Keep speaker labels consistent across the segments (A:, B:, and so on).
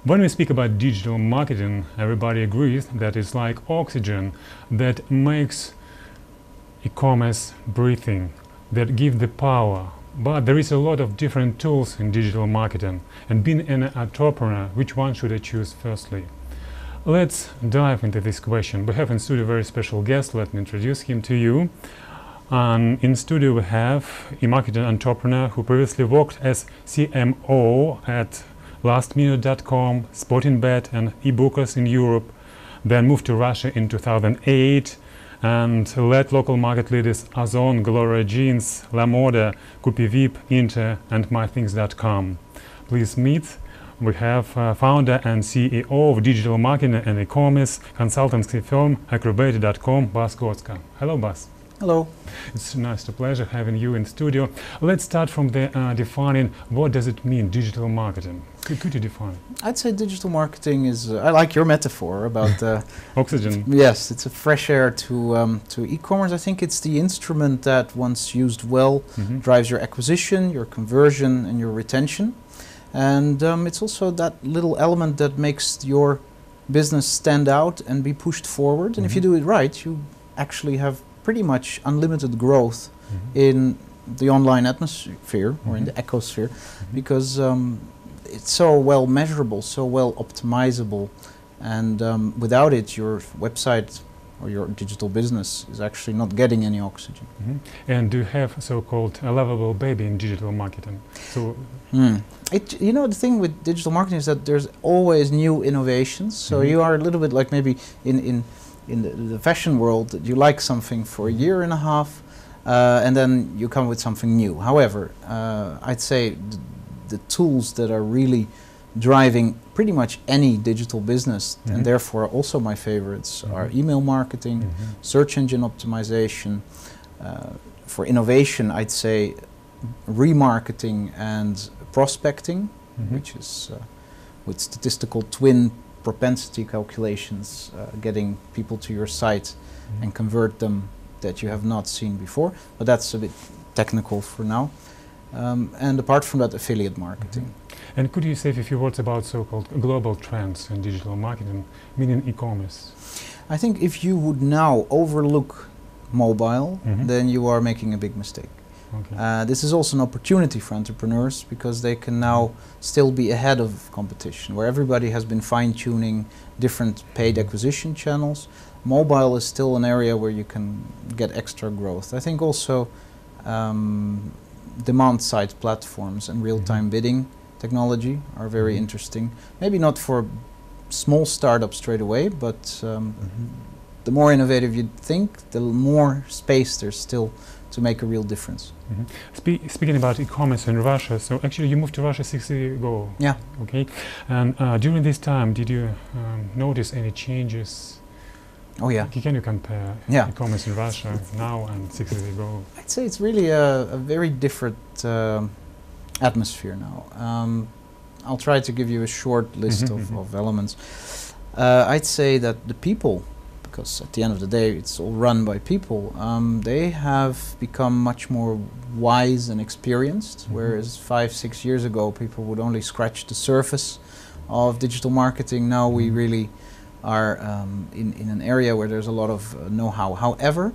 A: When we speak about digital marketing, everybody agrees that it's like oxygen that makes e-commerce breathing, that give the power. But there is a lot of different tools in digital marketing, and being an entrepreneur, which one should I choose firstly? Let's dive into this question. We have in studio a very special guest. Let me introduce him to you. In studio we have a marketing entrepreneur who previously worked as CMO at lastminute.com, Spottingbet and eBookers in Europe, then moved to Russia in 2008 and led local market leaders Ozon, Gloria Jeans, La Moda, Kupivip, Inter and mythings.com. Please meet. We have founder and CEO of digital marketing and e-commerce consultancy firm Acrobator.com, Bas Godska. Hello, Bas.
B: Hello.
A: It's nice to pleasure having you in studio. Let's start from the defining what does it mean, digital marketing? Could you define it?
B: I'd say digital marketing is, I like your metaphor about
A: oxygen.
B: Yes, it's a fresh air to e-commerce. I think it's the instrument that once used well drives your acquisition, your conversion and your retention. And it's also that little element that makes your business stand out and be pushed forward. And if you do it right, you actually have pretty much unlimited growth in the online atmosphere or in the ecosphere because it's so well measurable, so well optimizable, and without it your website or your digital business is actually not getting any oxygen.
A: And do you have so-called a lovable baby in digital marketing? So
B: you know, the thing with digital marketing is that there's always new innovations, so you are a little bit like maybe in the fashion world, that you like something for a year and a half and then you come with something new. However, I'd say the tools that are really driving pretty much any digital business and therefore also my favorites are email marketing, search engine optimization. For innovation, I'd say remarketing and prospecting, which is with statistical twin propensity calculations, getting people to your site and convert them that you have not seen before, but that's a bit technical for now. And apart from that, affiliate marketing.
A: And could you say a few words about so-called global trends in digital marketing, meaning e-commerce?
B: I think if you would now overlook mobile, then you are making a big mistake.
A: Okay.
B: This is also an opportunity for entrepreneurs because they can now still be ahead of competition, where everybody has been fine-tuning different paid acquisition channels. Mobile is still an area where you can get extra growth. I think also demand-side platforms and real-time bidding technology are very interesting. Maybe not for small startups straight away, but the more innovative you think, the more space there's still to make a real difference.
A: Speaking about e-commerce in Russia, so actually you moved to Russia 6 years ago.
B: Yeah.
A: Okay. And during this time, did you notice any changes?
B: Oh yeah.
A: Can you compare e-commerce in Russia now and 6 years ago?
B: I'd say it's really a very different atmosphere now. I'll try to give you a short list of elements. I'd say that the people, because at the end of the day it's all run by people, they have become much more wise and experienced, whereas 5-6 years ago people would only scratch the surface of digital marketing. Now we really are in an area where there's a lot of know-how. However,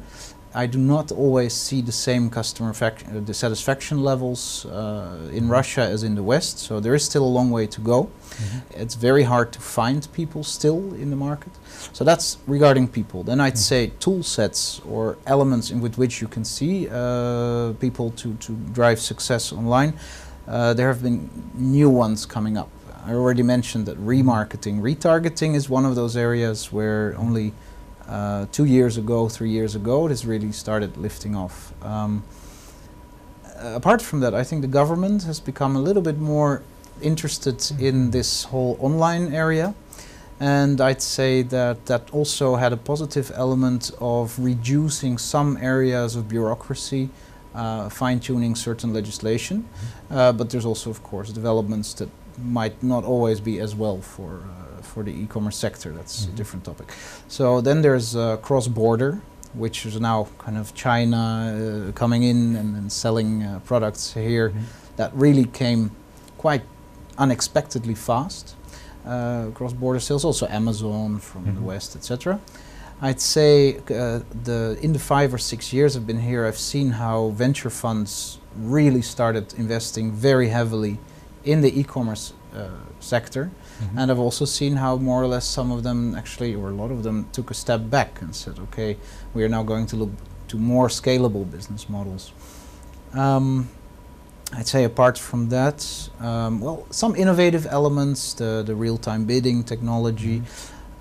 B: I do not always see the same customer satisfaction levels in Russia as in the West, so there is still a long way to go. It's very hard to find people still in the market. So that's regarding people. Then I'd say tool sets or elements in with which you can see people to drive success online. There have been new ones coming up. I already mentioned that remarketing, retargeting is one of those areas where only 2 years ago, 3 years ago, it has really started lifting off. Apart from that, I think the government has become a little bit more interested in this whole online area, and I'd say that that also had a positive element of reducing some areas of bureaucracy, fine-tuning certain legislation, but there's also, of course, developments that might not always be as well for the e-commerce sector. That's a different topic. So then there's cross-border, which is now kind of China coming in and selling products here. That really came quite unexpectedly fast. cross-border sales, also Amazon from the West, etc. I'd say in the 5 or 6 years I've been here, I've seen how venture funds really started investing very heavily in the e-commerce sector. And I've also seen how more or less some of them actually, or a lot of them, took a step back and said, okay, we are now going to look to more scalable business models. I'd say apart from that, well, some innovative elements, the real-time bidding technology,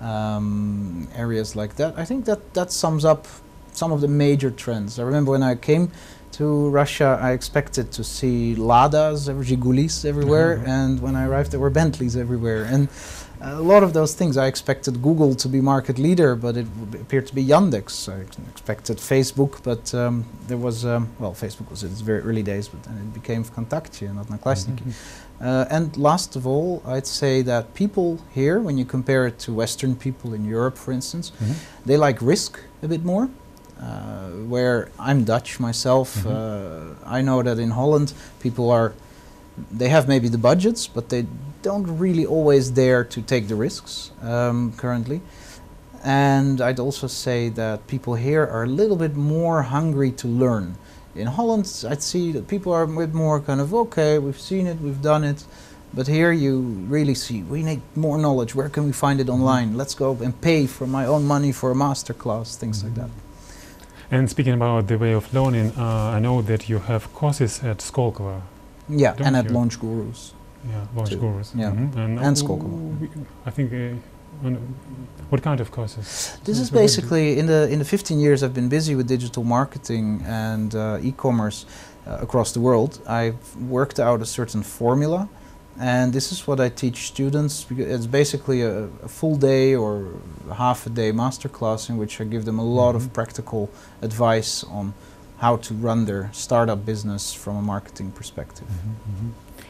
B: areas like that. I think that sums up some of the major trends. I remember when I came to Russia, I expected to see Ladas, Zhigulis everywhere, and when I arrived there were Bentleys everywhere. And a lot of those things, I expected Google to be market leader, but it appeared to be Yandex. I expected Facebook, but there was, well, Facebook was in its very early days, but then it became Vkontakte and Odnoklassniki. And last of all, I'd say that people here, when you compare it to Western people in Europe, for instance, they like risk a bit more. Where I'm Dutch myself, I know that in Holland people they have maybe the budgets, but they don't really always dare to take the risks currently. And I'd also say that people here are a little bit more hungry to learn. In Holland, I'd see that people are a bit more kind of, okay, we've seen it, we've done it. But here you really see, we need more knowledge. Where can we find it online? Let's go and pay for my own money for a masterclass, things like that.
A: And speaking about the way of learning, I know that you have courses at Skolkovo.
B: Yeah, and at Launch Gurus.
A: Yeah, Launch Gurus.
B: Yeah, and Skolkovo.
A: I think, what kind of courses?
B: This is basically, in the 15 years I've been busy with digital marketing and e-commerce across the world, I've worked out a certain formula. And this is what I teach students. It's basically a full day or half a day masterclass in which I give them a lot of practical advice on how to run their startup business from a marketing perspective.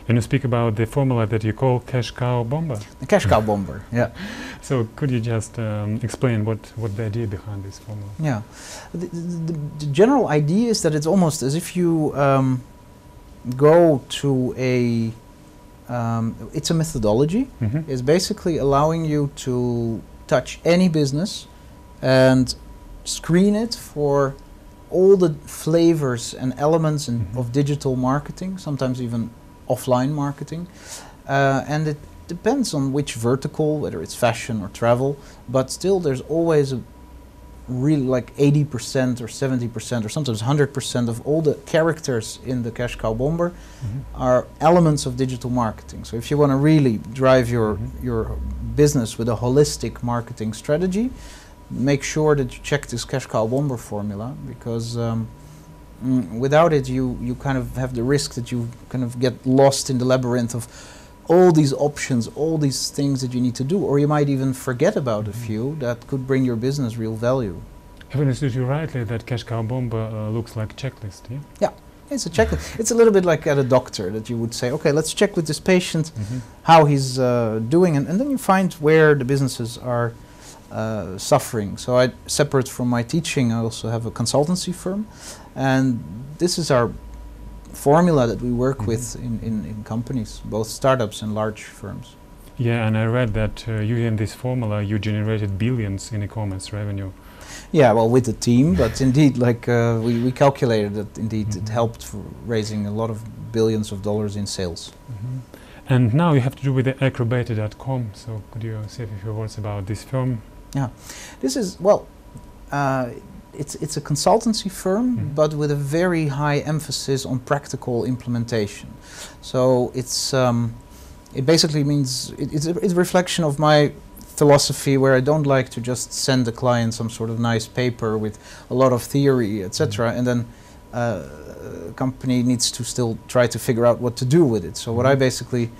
A: And you speak about the formula that you call cash cow bomber.
B: The cash cow bomber, yeah.
A: So could you just explain what the idea behind this formula? Yeah,
B: the general idea is that it's almost as if you go to a it's a methodology. It's basically allowing you to touch any business and screen it for all the flavors and elements of digital marketing, sometimes even offline marketing. And it depends on which vertical, whether it's fashion or travel, but still there's always a really like 80% or 70% or sometimes 100% of all the characters in the cash cow bomber are elements of digital marketing. So if you want to really drive your business with a holistic marketing strategy, make sure that you check this cash cow bomber formula, because without it you kind of have the risk that you kind of get lost in the labyrinth of all these options, all these things that you need to do, or you might even forget about a few that could bring your business real value.
A: Have I understood you rightly that cash cow bomber looks like a checklist, yeah?
B: Yeah, it's a checklist. It's a little bit like at a doctor that you would say, okay, let's check with this patient how he's doing, and then you find where the businesses are suffering. So separate from my teaching, I also have a consultancy firm, and this is our formula that we work with in companies, both startups and large firms.
A: Yeah, and I read that using this formula you generated billions in e-commerce revenue.
B: Yeah, well, with the team, but indeed, like we calculated that indeed it helped for raising a lot of billions of dollars in sales.
A: And now you have to do with the Acrobator.com, so could you say a few words about this firm?
B: Yeah, this is, well, it's a consultancy firm, but with a very high emphasis on practical implementation. So it basically means it's a reflection of my philosophy, where I don't like to just send the client some sort of nice paper with a lot of theory, etc., and then a company needs to still try to figure out what to do with it. So what I basically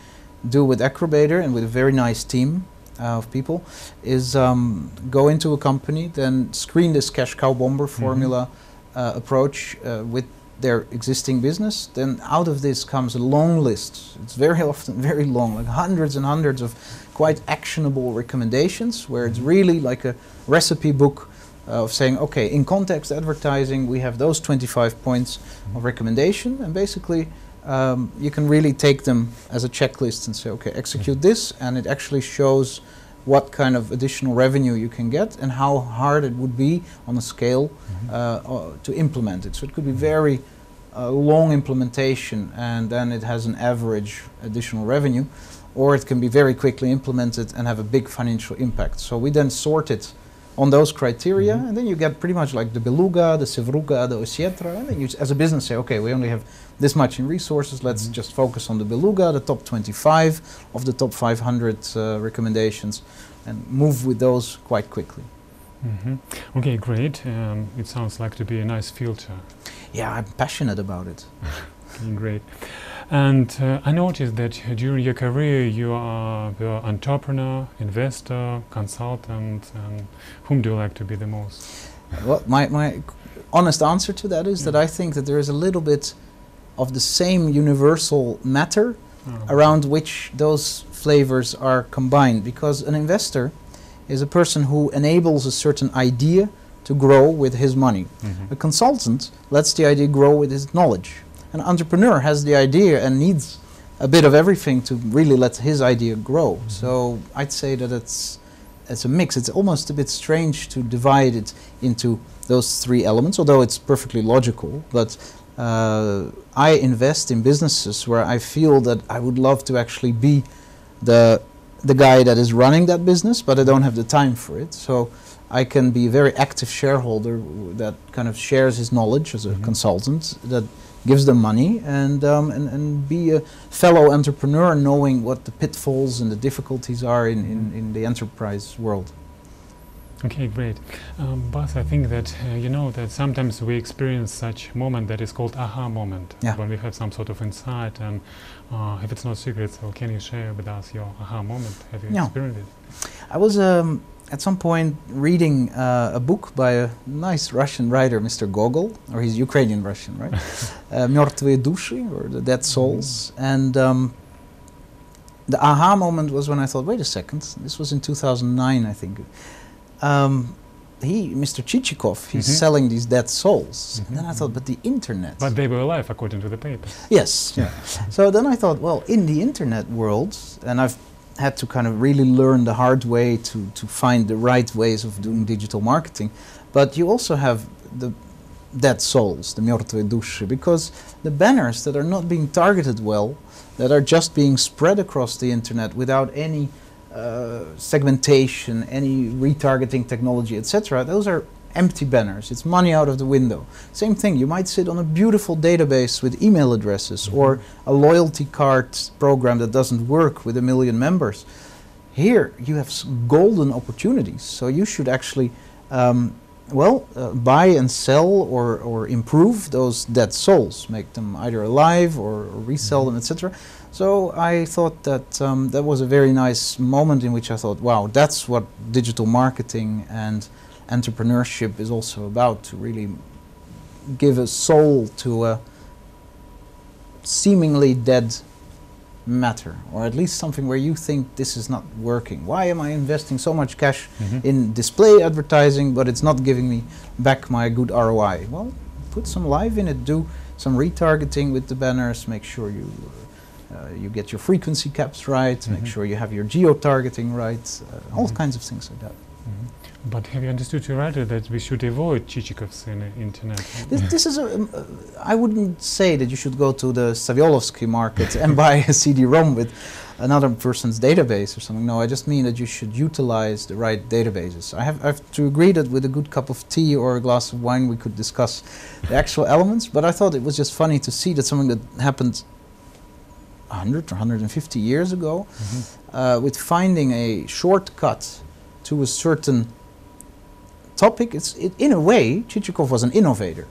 B: do with Acrobator and with a very nice team of people is go into a company, then screen this cash cow bomber formula approach with their existing business. Then out of this comes a long list. It's very often very long, like hundreds and hundreds of quite actionable recommendations, where it's really like a recipe book of saying, okay, in context advertising we have those 25 points of recommendation, and basically you can really take them as a checklist and say, okay, execute this, and it actually shows what kind of additional revenue you can get and how hard it would be on a scale to implement it. So it could be very long implementation, and then it has an average additional revenue, or it can be very quickly implemented and have a big financial impact. So we then sort it on those criteria, and then you get pretty much like the beluga, the sevruga, the osietra, and then you as a business say, okay, we only have this much in resources, let's just focus on the beluga, the top 25 of the top 500 recommendations, and move with those quite quickly.
A: Okay, great. It sounds like to be a nice filter.
B: Yeah, I'm passionate about it.
A: Okay, great. And I noticed that during your career you are the entrepreneur, investor, consultant, and whom do you like to be the most?
B: Well, my honest answer to that is that I think that there is a little bit of the same universal matter around which those flavors are combined, because an investor is a person who enables a certain idea to grow with his money. A consultant lets the idea grow with his knowledge. An entrepreneur has the idea and needs a bit of everything to really let his idea grow. So I'd say that it's a mix. It's almost a bit strange to divide it into those three elements, although it's perfectly logical. But I invest in businesses where I feel that I would love to actually be the guy that is running that business, but I don't have the time for it. So I can be a very active shareholder that kind of shares his knowledge as a consultant, that gives them money, and be a fellow entrepreneur knowing what the pitfalls and the difficulties are in the enterprise world.
A: Okay, great. Bas, I think that you know that sometimes we experience such moment that is called aha moment, when we have some sort of insight, and if it's not secret, so can you share with us your aha moment? Have you experienced it?
B: I was at some point reading a book by a nice Russian writer, Mr. Gogol, or he's Ukrainian Russian, right? Мертвые души, or the dead souls. And the aha moment was when I thought, wait a second, this was in 2009, I think. Mr. Chichikov, he's selling these dead souls. And then I thought, but the internet.
A: But they were alive according to the paper.
B: Yes. So then I thought, well, in the internet world, and I've had to kind of really learn the hard way to find the right ways of doing digital marketing. But you also have the dead souls, the мертвые души, because the banners that are not being targeted well, that are just being spread across the internet without any segmentation, any retargeting technology, etc., those are empty banners. It's money out of the window. Same thing, you might sit on a beautiful database with email addresses or a loyalty card program that doesn't work with 1 million members. Here you have golden opportunities, so you should actually buy and sell or improve those dead souls, make them either alive or resell them, etc. So I thought that that was a very nice moment in which I thought, wow, that's what digital marketing and entrepreneurship is also about, to really give a soul to a seemingly dead matter, or at least something where you think this is not working. Why am I investing so much cash in display advertising, but it's not giving me back my good ROI? Well, put some life in it, do some retargeting with the banners, make sure you get your frequency caps right, make sure you have your geo-targeting right, all kinds of things like that.
A: But have you understood right that we should avoid Chichikovs in the internet?
B: This is I wouldn't say that you should go to the Saviolovsky market and buy a CD-ROM with another person's database or something. No, I just mean that you should utilize the right databases. I have to agree that with a good cup of tea or a glass of wine we could discuss the actual elements, but I thought it was just funny to see that something that happened 100 or 150 years ago, with finding a shortcut to a certain topic. In a way, Chichikov was an innovator,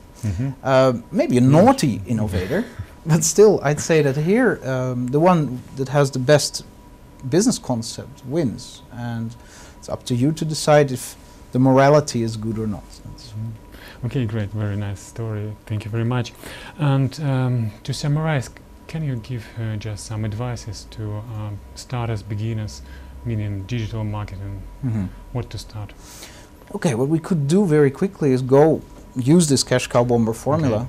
B: maybe a naughty innovator, but still, I'd say that here, the one that has the best business concept wins, and it's up to you to decide if the morality is good or not.
A: Okay, great, very nice story. Thank you very much. And to summarize, can you give just some advices to starters, beginners, meaning digital marketing, what to start?
B: Okay, what we could do very quickly is go use this cash cow bomber formula,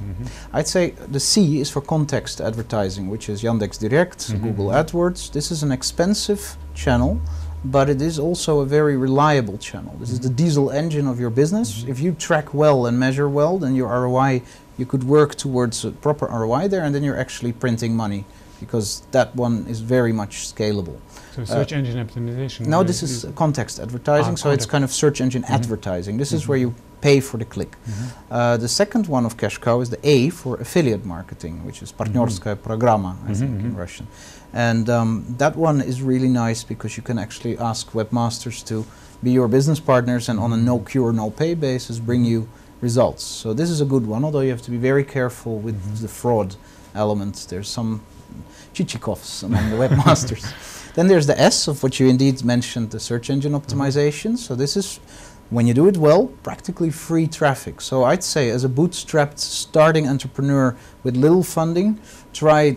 B: I'd say the C is for context advertising, which is Yandex Direct, Google AdWords. This is an expensive channel, but it is also a very reliable channel. This is the diesel engine of your business. If you track well and measure well, then your ROI, you could work towards a proper ROI there, and then you're actually printing money, because that one is very much scalable.
A: So search engine optimization?
B: No, this is context advertising, so it's kind of search engine advertising. This is where you pay for the click. The second one of cash cow is the A for affiliate marketing, which is партнерская программа, I think in Russian. And that one is really nice because you can actually ask webmasters to be your business partners and on a no cure, no pay basis bring you results. So this is a good one, although you have to be very careful with the fraud elements. There's some chichikovs among the webmasters. Then there's the S of what you indeed mentioned, the search engine optimization. So this is, when you do it well, practically free traffic. So I'd say as a bootstrapped starting entrepreneur with little funding, try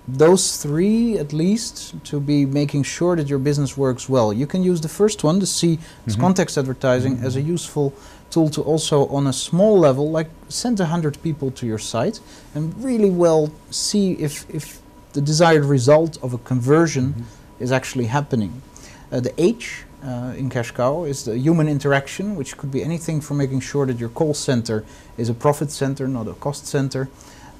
B: those three at least to be making sure that your business works well. You can use the first one, the C, as context advertising, as a useful tool to also on a small level, like send 100 people to your site and really well see if the desired result of a conversion is actually happening. The H in cash cow is the human interaction, which could be anything from making sure that your call center is a profit center, not a cost center.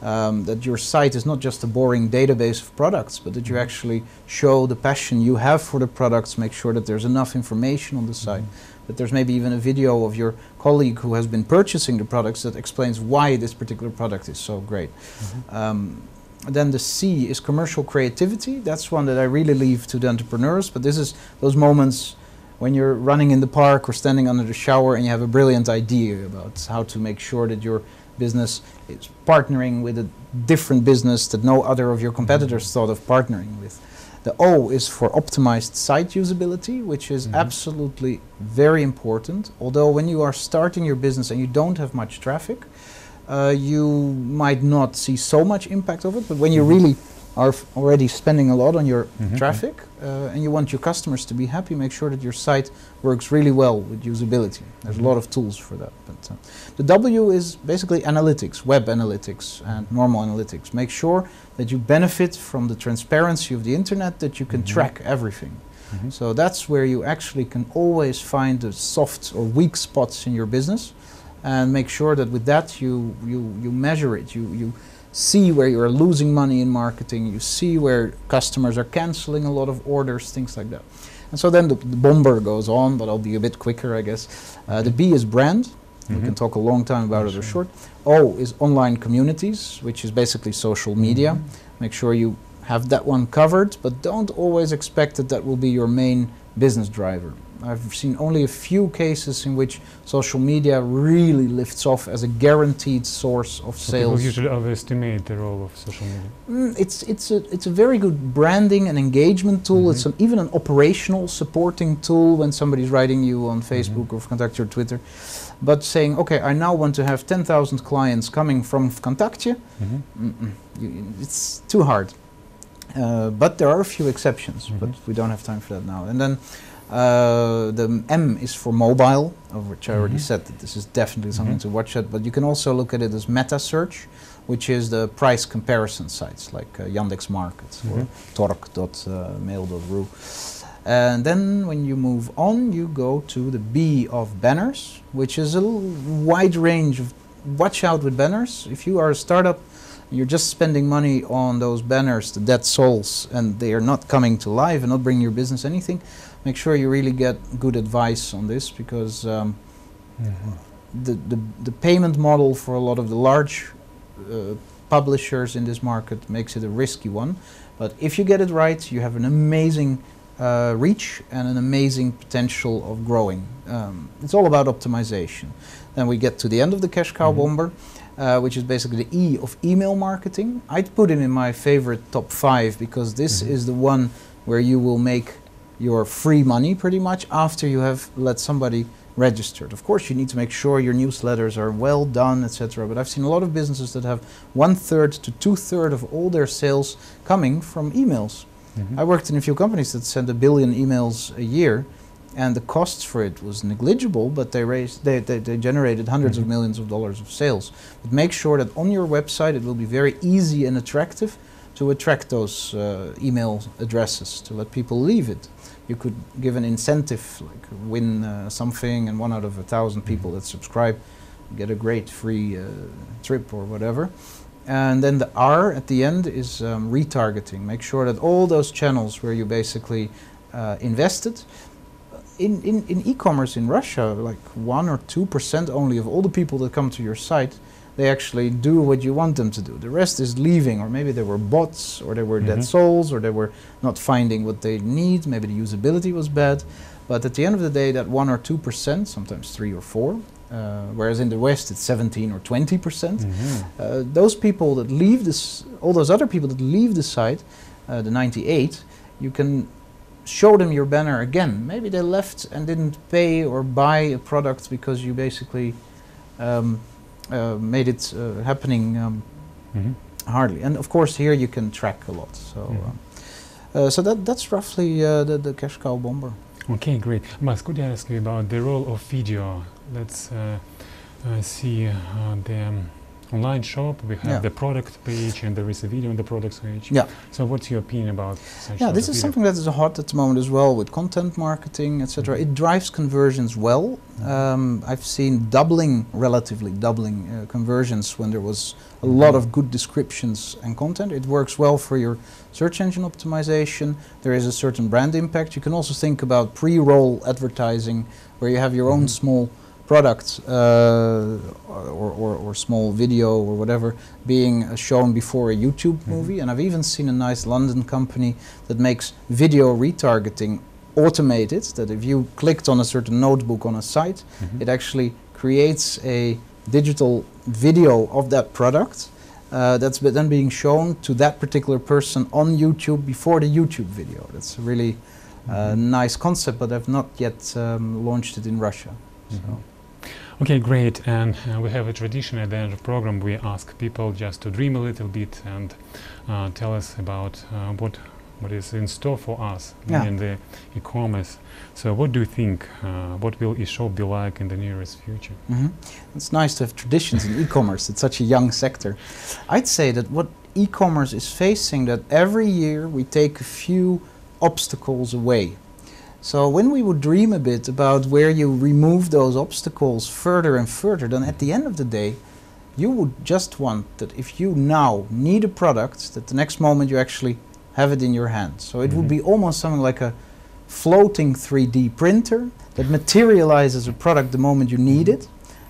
B: That your site is not just a boring database of products, but that you actually show the passion you have for the products, make sure that there's enough information on the site, that there's maybe even a video of your colleague who has been purchasing the products that explains why this particular product is so great. Then the C is commercial creativity. That's one that I really leave to the entrepreneurs, but this is those moments when you're running in the park or standing under the shower and you have a brilliant idea about how to make sure that your business is partnering with a different business that no other of your competitors thought of partnering with. The O is for optimized site usability, which is absolutely very important. Although when you are starting your business and you don't have much traffic, you might not see so much impact of it, but when you really are already spending a lot on your traffic and you want your customers to be happy, make sure that your site works really well with usability. There's a lot of tools for that. But the W is basically analytics, web analytics and normal analytics. Make sure that you benefit from the transparency of the internet, that you can track everything. So that's where you actually can always find the soft or weak spots in your business and make sure that with that you measure it. You see where you are losing money in marketing, you see where customers are canceling a lot of orders, things like that. And so then the bomber goes on, but I'll be a bit quicker, I guess. The B is brand. We can talk a long time about it or short. O is online communities, which is basically social media. Make sure you have that one covered, but don't always expect that that will be your main business driver. I've seen only a few cases in which social media really lifts off as a guaranteed source of sales.
A: People usually overestimate the role of social media.
B: It's a very good branding and engagement tool. It's even an operational supporting tool when somebody's writing you on Facebook or Contact or Twitter. But saying, okay, I now want to have 10,000 clients coming from Vkontakte, it's too hard. But there are a few exceptions, but we don't have time for that now. And then the M is for mobile, of which I already said that this is definitely something to watch at, but you can also look at it as meta search, which is the price comparison sites like Yandex Market or tork.mail.ru. And then when you move on, you go to the B of banners, which is a wide range of watch out with banners. If you are a startup, you're just spending money on those banners, the dead souls, and they are not coming to life and not bringing your business anything, make sure you really get good advice on this, because the payment model for a lot of the large publishers in this market makes it a risky one. But if you get it right, you have an amazing reach and an amazing potential of growing. It's all about optimization. Then we get to the end of the cash cow bomber, which is basically the E of email marketing. I'd put it in my favorite top 5 because this is the one where you will make your free money pretty much after you have let somebody registered. Of course, you need to make sure your newsletters are well done, etc. But I've seen a lot of businesses that have 1/3 to 2/3 of all their sales coming from emails. I worked in a few companies that send 1 billion emails a year, and the costs for it was negligible, but they generated hundreds of millions of dollars of sales. But make sure that on your website it will be very easy and attractive to attract those email addresses, to let people leave it. You could give an incentive, like win something, and 1 out of 1,000 people that subscribe get a great free trip or whatever. And then the R at the end is retargeting. Make sure that all those channels where you basically invested, in e-commerce in Russia, like 1 or 2% only of all the people that come to your site, they actually do what you want them to do. The rest is leaving, or maybe they were bots, or they were dead souls, or they were not finding what they need, maybe the usability was bad. But at the end of the day, that 1 or 2%, sometimes 3 or 4, whereas in the West it's 17 or 20%, those people that leave this, all those other people that leave the site, the 98, you can show them your banner again. Maybe they left and didn't pay or buy a product because you basically made it happening hardly. And of course here you can track a lot. So, so that's roughly the cash cow bomber.
A: Okay, great. Bas, could I ask you about the role of video? Let's see the online shop. We have the product page, and there is a video on the product page.
B: Yeah.
A: So what's your opinion about such
B: this is something that is hot at the moment as well, with content marketing, etc. It drives conversions well. I've seen relatively doubling conversions when there was a lot of good descriptions and content. It works well for your search engine optimization. There is a certain brand impact. You can also think about pre-roll advertising, where you have your own small product or small video or whatever being shown before a YouTube movie. And I've even seen a nice London company that makes video retargeting automated, that if you clicked on a certain notebook on a site, it actually creates a digital video of that product that's then being shown to that particular person on YouTube before the YouTube video. That's a really nice concept, but I've not yet launched it in Russia. So.
A: Okay, great. And we have a tradition at the end of the program. We ask people just to dream a little bit and tell us about what is in store for us in the e-commerce. So what do you think, what will e-shop be like in the nearest future?
B: It's nice to have traditions in e-commerce. It's such a young sector. I'd say that what e-commerce is facing, that every year we take a few obstacles away. So when we would dream a bit about where you remove those obstacles further and further, then at the end of the day, you would just want that if you now need a product, that the next moment you actually have it in your hand. So it would be almost something like a floating 3D printer that materializes a product the moment you need it.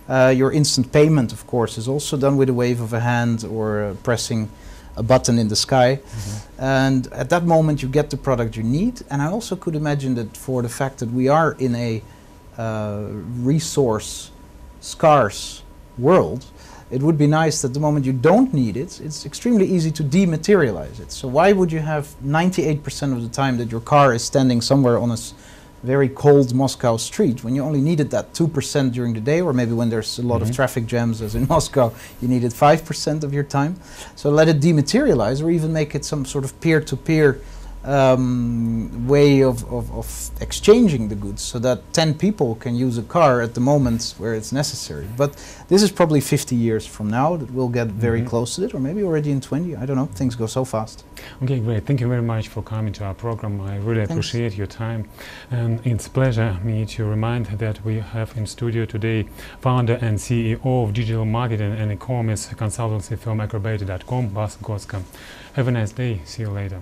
B: Your instant payment, of course, is also done with a wave of a hand or pressing a button in the sky. And at that moment you get the product you need. And I also could imagine that for the fact that we are in a resource scarce world, it would be nice that the moment you don't need it, it's extremely easy to dematerialize it. So why would you have 98% of the time that your car is standing somewhere on a very cold Moscow street when you only needed that 2% during the day, or maybe when there's a lot of traffic jams as in Moscow, you needed 5% of your time. So let it dematerialize, or even make it some sort of peer-to-peer way of exchanging the goods, so that 10 people can use a car at the moment where it's necessary. But this is probably 50 years from now that we'll get very close to it, or maybe already in 20, I don't know, things go so fast. Okay, great. Thank you very much for coming to our program. I really appreciate your time. And it's a pleasure me to remind that we have in studio today founder and CEO of digital marketing and e-commerce consultancy firm Acrobator.com, Bas Godska. Have a nice day. See you later.